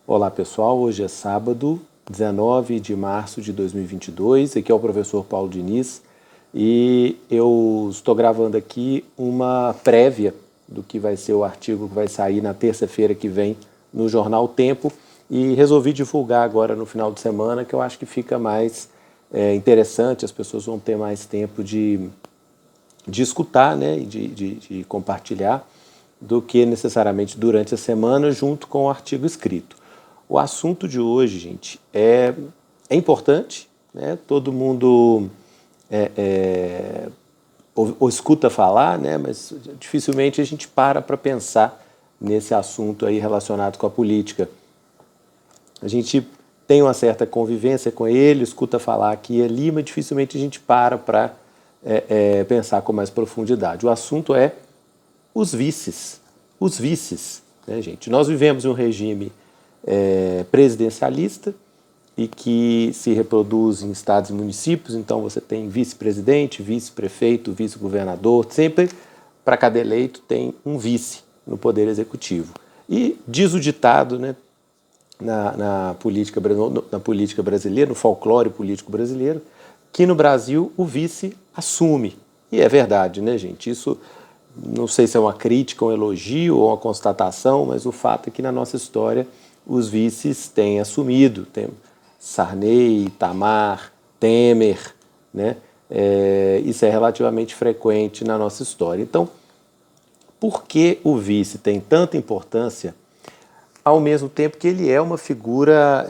Olá pessoal, hoje é sábado, 19 de março de 2022, aqui é o professor Paulo Diniz e eu estou gravando aqui uma prévia do que vai ser o artigo que vai sair na terça-feira que vem no jornal Tempo e resolvi divulgar agora no final de semana, que eu acho que fica mais interessante, as pessoas vão ter mais tempo de escutar, né, e de compartilhar, do que necessariamente durante a semana junto com o artigo escrito. O assunto de hoje, gente, é importante, né? Todo mundo ou escuta falar, né? Mas dificilmente a gente para pensar nesse assunto aí relacionado com a política. A gente tem uma certa convivência com ele, escuta falar aqui e ali, mas dificilmente a gente para pensar com mais profundidade. O assunto é os vices. Os vices, né, gente? Nós vivemos em um regime presidencialista e que se reproduz em estados e municípios, então você tem vice-presidente, vice-prefeito, vice-governador, sempre para cada eleito tem um vice no poder executivo. E diz o ditado, né, na política brasileira, no folclore político brasileiro, que no Brasil o vice assume. E é verdade, né, gente? Isso não sei se é uma crítica, um elogio ou uma constatação, mas o fato é que na nossa história os vices têm assumido. Tem Sarney, Itamar, Temer, né? Isso é relativamente frequente na nossa história. Então, por que o vice tem tanta importância, ao mesmo tempo que ele é uma figura,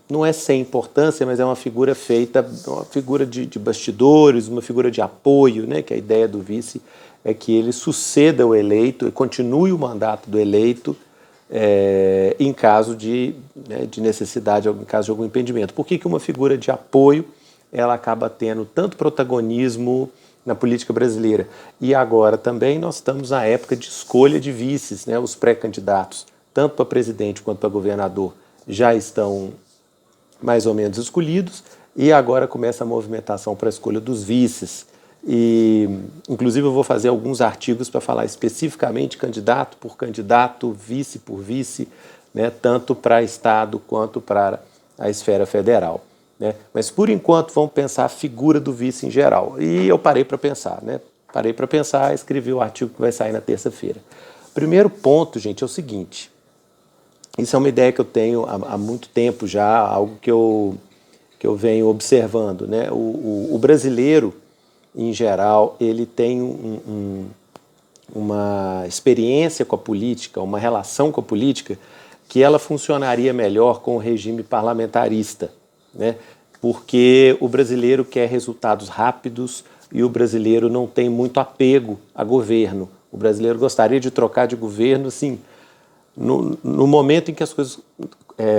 não é sem importância, mas é uma figura feita, uma figura de bastidores, uma figura de apoio, né? Que a ideia do vice é que ele suceda o eleito e continue o mandato do eleito em caso de necessidade, em caso de algum impedimento. Por que uma figura de apoio ela acaba tendo tanto protagonismo na política brasileira? E agora também nós estamos na época de escolha de vices, né? Os pré-candidatos, tanto para presidente quanto para governador, já estão mais ou menos escolhidos e agora começa a movimentação para a escolha dos vices. E, inclusive, eu vou fazer alguns artigos para falar especificamente candidato por candidato, vice por vice, né, tanto para Estado quanto para a esfera federal. Né? Mas, por enquanto, vamos pensar a figura do vice em geral. E eu parei para pensar, né? Parei para pensar, escrevi o artigo que vai sair na terça-feira. Primeiro ponto, gente, é o seguinte. Isso é uma ideia que eu tenho há muito tempo já, algo que eu venho observando, né? O brasileiro, em geral, ele tem uma experiência com a política, uma relação com a política, que ela funcionaria melhor com o regime parlamentarista, né? Porque o brasileiro quer resultados rápidos e o brasileiro não tem muito apego a governo. O brasileiro gostaria de trocar de governo, assim, no momento em que as coisas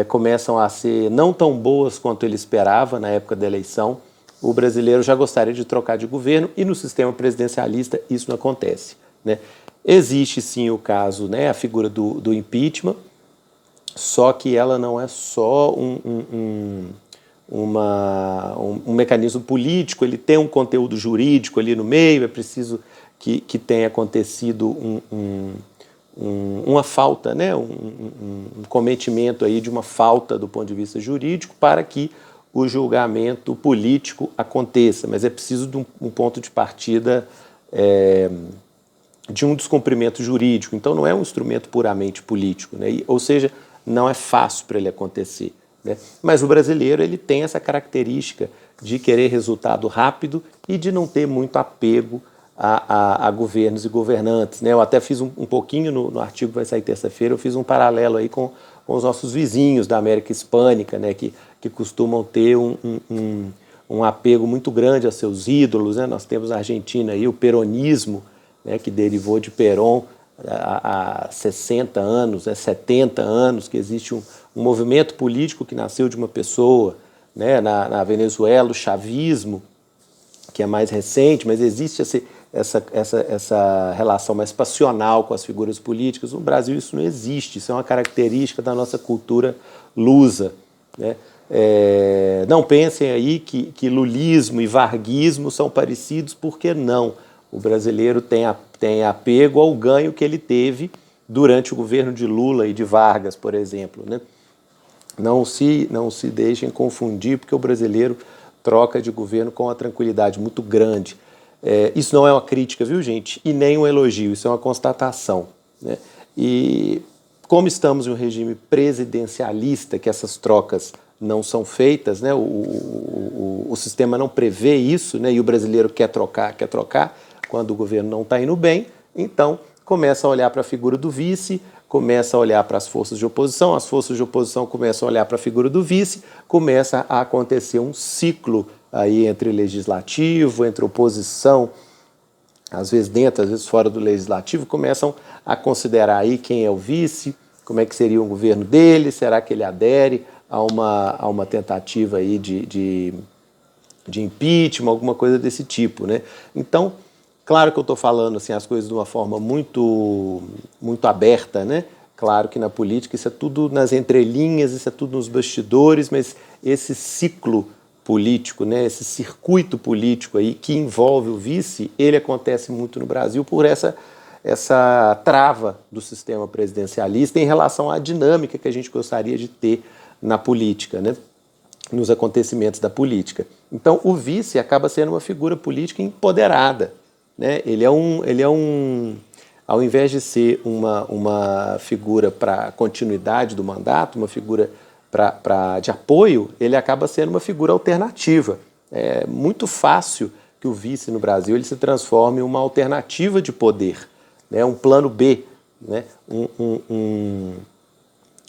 começam a ser não tão boas quanto ele esperava na época da eleição, o brasileiro já gostaria de trocar de governo e no sistema presidencialista isso não acontece, né? Existe sim o caso, né, a figura do impeachment, só que ela não é só um mecanismo político, ele tem um conteúdo jurídico ali no meio, é preciso que tenha acontecido uma falta, né, um cometimento aí de uma falta do ponto de vista jurídico para que o julgamento político aconteça, mas é preciso de um ponto de partida de um descumprimento jurídico, então não é um instrumento puramente político, né? Ou seja, não é fácil para ele acontecer, né? Mas o brasileiro ele tem essa característica de querer resultado rápido e de não ter muito apego a governos e governantes, né? Eu até fiz um pouquinho no artigo que vai sair terça-feira, eu fiz um paralelo aí com os nossos vizinhos da América Hispânica, né? Que costumam ter um apego muito grande a seus ídolos, né? Nós temos na Argentina aí o peronismo, né? Que derivou de Perón há 60 anos, 70 anos, que existe um movimento político que nasceu de uma pessoa, né? Na Venezuela, o chavismo, que é mais recente, mas existe essa relação mais passional com as figuras políticas. No Brasil isso não existe, isso é uma característica da nossa cultura lusa, né? Não pensem aí que lulismo e varguismo são parecidos, porque não. O brasileiro tem apego ao ganho que ele teve durante o governo de Lula e de Vargas, por exemplo, né? Não se deixem confundir, porque o brasileiro troca de governo com uma tranquilidade muito grande. Isso não é uma crítica, viu, gente? E nem um elogio, isso é uma constatação, né? E como estamos em um regime presidencialista, que essas trocas não são feitas, né? O sistema não prevê isso, né? E o brasileiro quer trocar quando o governo não está indo bem, então começa a olhar para a figura do vice, começa a olhar para as forças de oposição, as forças de oposição começam a olhar para a figura do vice, começa a acontecer um ciclo aí entre legislativo, entre oposição, às vezes dentro, às vezes fora do legislativo, começam a considerar aí quem é o vice, como é que seria o governo dele, será que ele adere a uma tentativa aí de impeachment, alguma coisa desse tipo, né? Então, claro que eu estou falando assim, as coisas de uma forma muito aberta, né? Claro que na política isso é tudo nas entrelinhas, isso é tudo nos bastidores, mas esse ciclo político, né? Esse circuito político aí que envolve o vice, ele acontece muito no Brasil por essa trava do sistema presidencialista em relação à dinâmica que a gente gostaria de ter na política, né? Nos acontecimentos da política. Então, o vice acaba sendo uma figura política empoderada, né? Ele é um, ao invés de ser uma figura para continuidade do mandato, uma figura de apoio, ele acaba sendo uma figura alternativa. É muito fácil que o vice no Brasil ele se transforme em uma alternativa de poder, né? Um plano B, né?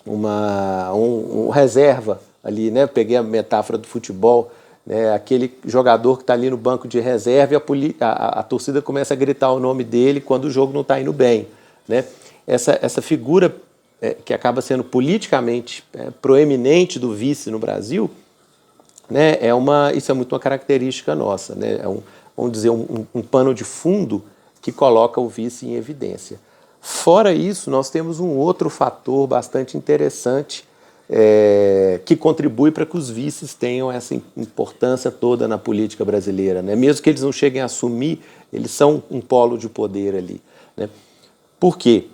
Um reserva ali, né? Peguei a metáfora do futebol, né? Aquele jogador que está ali no banco de reserva e a torcida começa a gritar o nome dele quando o jogo não está indo bem, né? Essa figura que acaba sendo politicamente proeminente do vice no Brasil, né? Isso é muito uma característica nossa, né? Vamos dizer, um pano de fundo que coloca o vice em evidência. Fora isso, nós temos um outro fator bastante interessante que contribui para que os vices tenham essa importância toda na política brasileira, né? Mesmo que eles não cheguem a assumir, eles são um polo de poder ali, né? Por quê?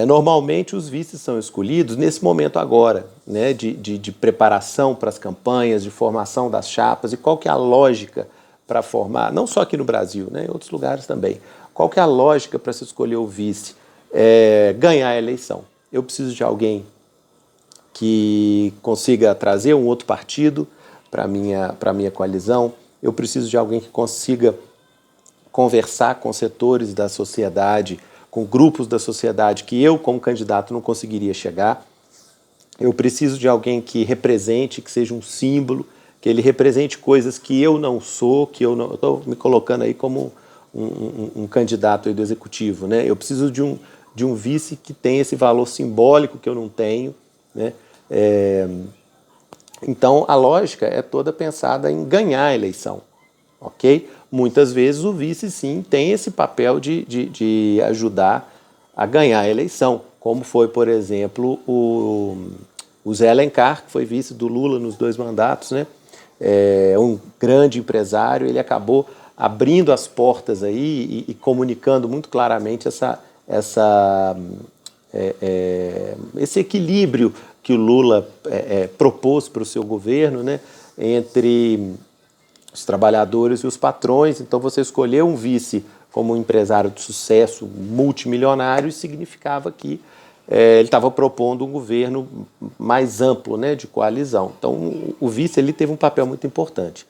Normalmente os vices são escolhidos nesse momento agora, né? De preparação para as campanhas, de formação das chapas, e qual que é a lógica para formar, não só aqui no Brasil, né? Em outros lugares também. Qual que é a lógica para se escolher o vice? Ganhar a eleição. Eu preciso de alguém que consiga trazer um outro partido para a minha coalizão. Eu preciso de alguém que consiga conversar com setores da sociedade, com grupos da sociedade que eu, como candidato, não conseguiria chegar. Eu preciso de alguém que represente, que seja um símbolo, que ele represente coisas que eu não sou, que eu não... Estou me colocando aí como um candidato aí do executivo, né? Eu preciso de um vice que tenha esse valor simbólico que eu não tenho, né? Então, a lógica é toda pensada em ganhar a eleição, ok? Muitas vezes o vice, sim, tem esse papel de ajudar a ganhar a eleição, como foi, por exemplo, o Zé Alencar, que foi vice do Lula nos 2 mandatos, né? Um grande empresário, ele acabou abrindo as portas aí e comunicando muito claramente esse equilíbrio que o Lula propôs para o seu governo, né, entre os trabalhadores e os patrões. Então, você escolher um vice como um empresário de sucesso, multimilionário, significava que ele estava propondo um governo mais amplo, né, de coalizão. Então, o vice ele teve um papel muito importante.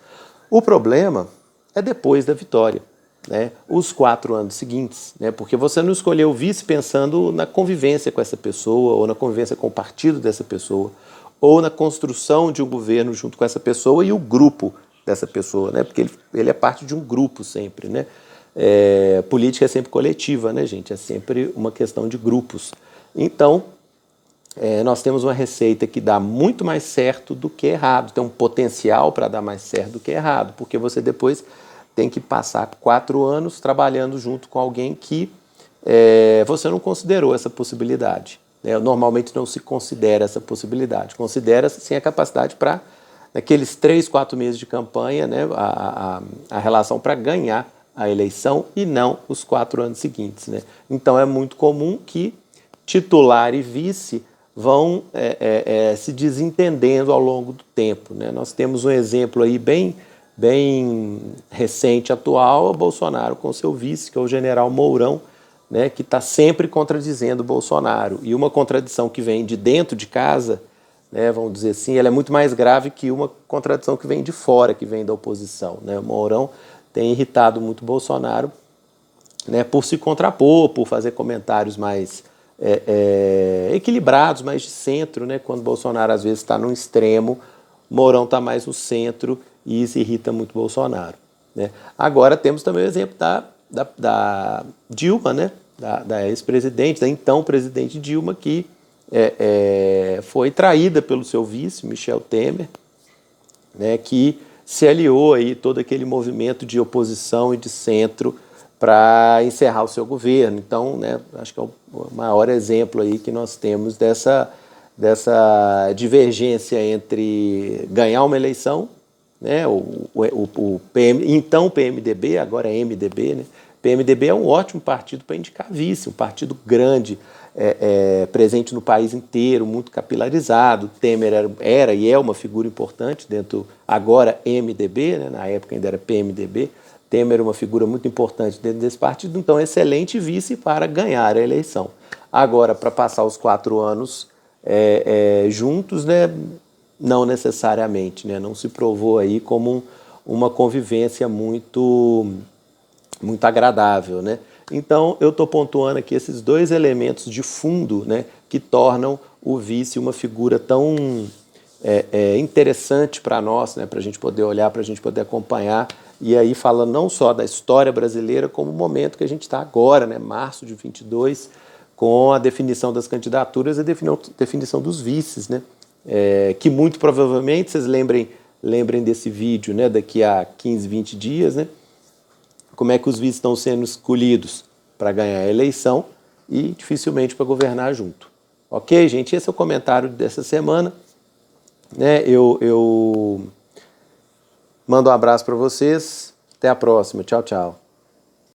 O problema é depois da vitória, né? Os 4 anos seguintes, né? Porque você não escolheu o vice pensando na convivência com essa pessoa, ou na convivência com o partido dessa pessoa, ou na construção de um governo junto com essa pessoa e o grupo dessa pessoa, né? Porque ele é parte de um grupo sempre, né? Política é sempre coletiva, né, gente? É sempre uma questão de grupos. Então, nós temos uma receita que dá muito mais certo do que errado, tem um potencial para dar mais certo do que errado, porque você depois tem que passar 4 anos trabalhando junto com alguém que você não considerou essa possibilidade, né? Normalmente não se considera essa possibilidade, considera-se sim a capacidade para, naqueles 3, 4 meses de campanha, né, a relação para ganhar a eleição e não os 4 anos seguintes, né? Então é muito comum que titular e vice vão se desentendendo ao longo do tempo, né? Nós temos um exemplo aí bem recente, atual, o Bolsonaro com seu vice, que é o general Mourão, né, que está sempre contradizendo o Bolsonaro. E uma contradição que vem de dentro de casa, né, vamos dizer assim, ela é muito mais grave que uma contradição que vem de fora, que vem da oposição, né? O Mourão tem irritado muito o Bolsonaro, né, por se contrapor, por fazer comentários mais equilibrados, mais de centro, né? Quando o Bolsonaro às vezes está num extremo, Mourão está mais no centro e isso irrita muito o Bolsonaro, né? Agora temos também o exemplo da Dilma, né? Da ex-presidente, da então presidente Dilma, que foi traída pelo seu vice, Michel Temer, né? Que se aliou aí todo aquele movimento de oposição e de centro para encerrar o seu governo. Então, né, acho que é o maior exemplo aí que nós temos dessa divergência entre ganhar uma eleição, né, então PMDB, agora é MDB, né? PMDB é um ótimo partido para indicar vice, um partido grande, presente no país inteiro, muito capilarizado. Temer era e é uma figura importante dentro, agora MDB, né, na época ainda era PMDB. Temer é uma figura muito importante dentro desse partido, então excelente vice para ganhar a eleição. Agora, para passar os 4 anos juntos, né, não necessariamente, né, não se provou aí como uma convivência muito agradável, né? Então, eu estou pontuando aqui esses 2 elementos de fundo, né, que tornam o vice uma figura tão interessante para nós, né, para a gente poder olhar, para a gente poder acompanhar, e aí falando não só da história brasileira, como o momento que a gente está agora, né, março de 22, com a definição das candidaturas e a definição dos vices, né, que muito provavelmente, vocês lembrem desse vídeo, né, daqui a 15, 20 dias, né, como é que os vices estão sendo escolhidos para ganhar a eleição e dificilmente para governar junto. Ok, gente? Esse é o comentário dessa semana, né? Eu mando um abraço para vocês. Até a próxima. Tchau, tchau.